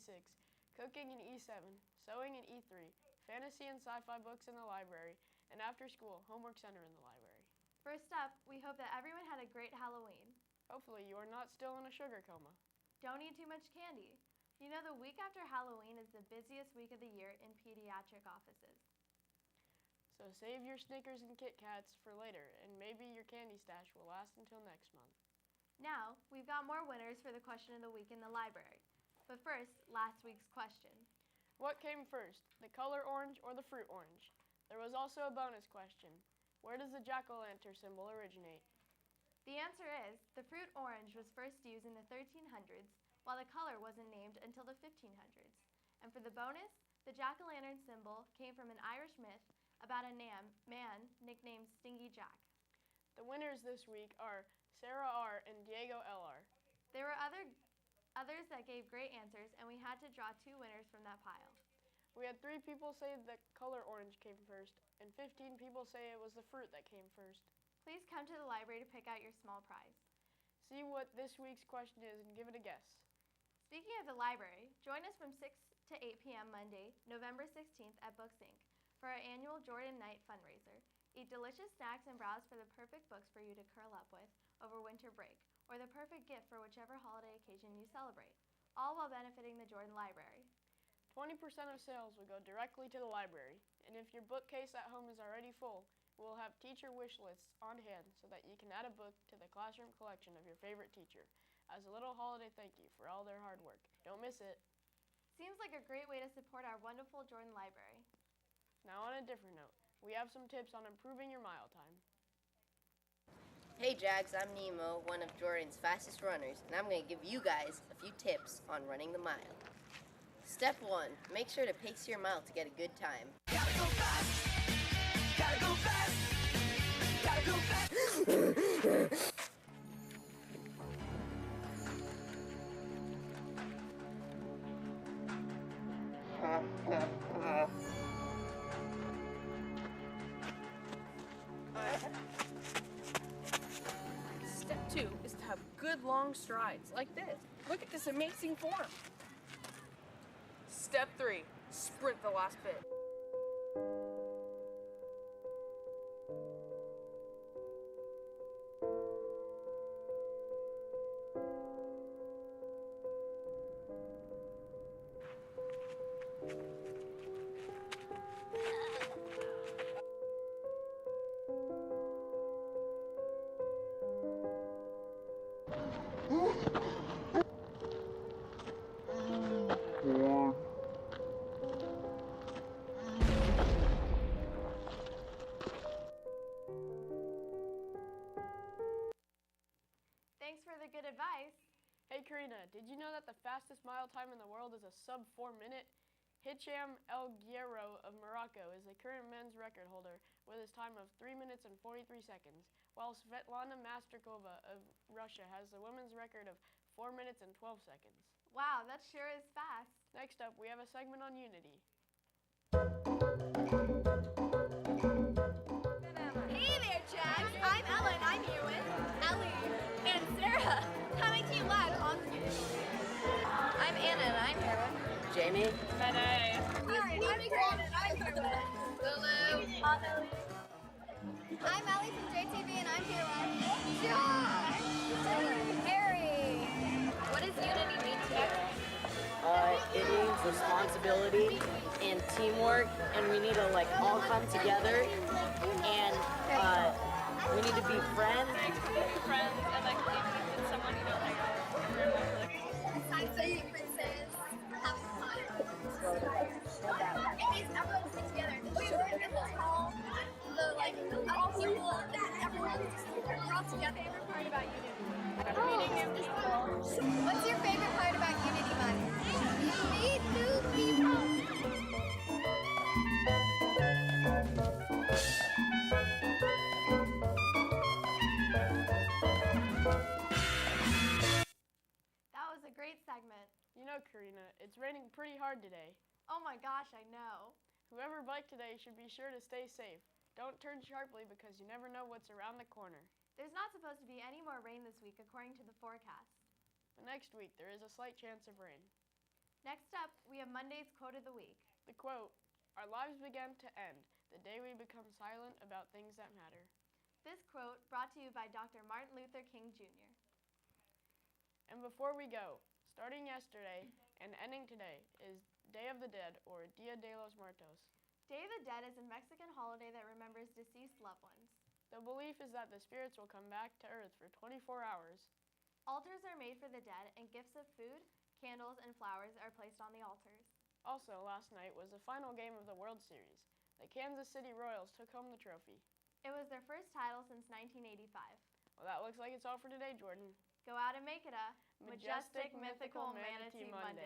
E6, cooking in E7, sewing in E3, fantasy and sci-fi books in the library, and after school, homework center in the library. First up, we hope that everyone had a great Halloween. Hopefully you are not still in a sugar coma. Don't eat too much candy. You know, the week after Halloween is the busiest week of the year in pediatric offices. So save your Snickers and Kit Kats for later, and maybe your candy stash will last until next month. Now, we've got more winners for the question of the week in the library. But first, last week's question. What came first, the color orange or the fruit orange? There was also a bonus question. Where does the jack-o'-lantern symbol originate? The answer is, the fruit orange was first used in the 1300s, while the color wasn't named until the 1500s. And for the bonus, the jack-o'-lantern symbol came from an Irish myth about a man nicknamed Stingy Jack. The winners this week are Sarah R. and Diego L.R. There were others that gave great answers, and we had to draw 2 winners from that pile. We had 3 people say the color orange came first, and 15 people say it was the fruit that came first. Please come to the library to pick out your small prize. See what this week's question is and give it a guess. Speaking of the library, join us from 6 to 8 p.m. Monday, November 16th at Books Inc. for our annual Jordan Night fundraiser. Eat delicious snacks and browse for the perfect books for you to curl up with over winter break, or the perfect gift for whichever holiday occasion you celebrate, all while benefiting the Jordan Library. 20% of sales will go directly to the library, and if your bookcase at home is already full, we'll have teacher wish lists on hand so that you can add a book to the classroom collection of your favorite teacher as a little holiday thank you for all their hard work. Don't miss it. Seems like a great way to support our wonderful Jordan Library. Now on a different note, we have some tips on improving your mile time. Hey Jags, I'm Nemo, one of Jordan's fastest runners, and I'm going to give you guys a few tips on running the mile. Step 1, make sure to pace your mile to get a good time. Gotta go fast! Gotta go fast! Gotta go fast! Step 2 is to have good long strides like this. Look at this amazing form. Step 3, sprint the last bit. Thanks for the good advice. Hey Karina, did you know that the fastest mile time in the world is a sub 4 minute? Hicham El Guerro of Morocco is the current men's record holder with his time of 3 minutes and 43 seconds, while Svetlana Masterkova of Russia has the women's record of 4 minutes and 12 seconds. Wow, that sure is fast. Next up, we have a segment on unity. Hey there, Jags! I'm Ella, and I'm here with Ellie and Sarah, coming to you live on I'm Anna, and I'm here with Jamie? Hi, I'm Nicole, and I'm here with Lulu. I'm Ellie from JTV, and I'm here with Josh, Harry. What does unity mean to you? It means responsibility and teamwork, and we need to all come together, and we need to be friends. Friends and even with someone you don't hang out with. Besides being princess, having fun. It means everyone gets together. We were in this hall, all people that we're all together. Favorite part about unity? Meeting new people. What's your favorite part about Unity Month? Meet new people. That was a great segment. You know, Karina, it's raining pretty hard today. Oh my gosh, I know. Whoever biked today should be sure to stay safe. Don't turn sharply because you never know what's around the corner. There's not supposed to be any more rain this week according to the forecast. But next week, there is a slight chance of rain. Next up, we have Monday's quote of the week. The quote, "Our lives begin to end the day we become silent about things that matter." This quote brought to you by Dr. Martin Luther King Jr. And before we go, starting yesterday and ending today is Day of the Dead, or Dia de los Muertos. Day of the Dead is a Mexican holiday that remembers deceased loved ones. The belief is that the spirits will come back to Earth for 24 hours. Altars are made for the dead, and gifts of food, candles, and flowers are placed on the altars. Also, last night was the final game of the World Series. The Kansas City Royals took home the trophy. It was their first title since 1985. Well, that looks like it's all for today, Jordan. Go out and make it a majestic, mythical Manatee Monday.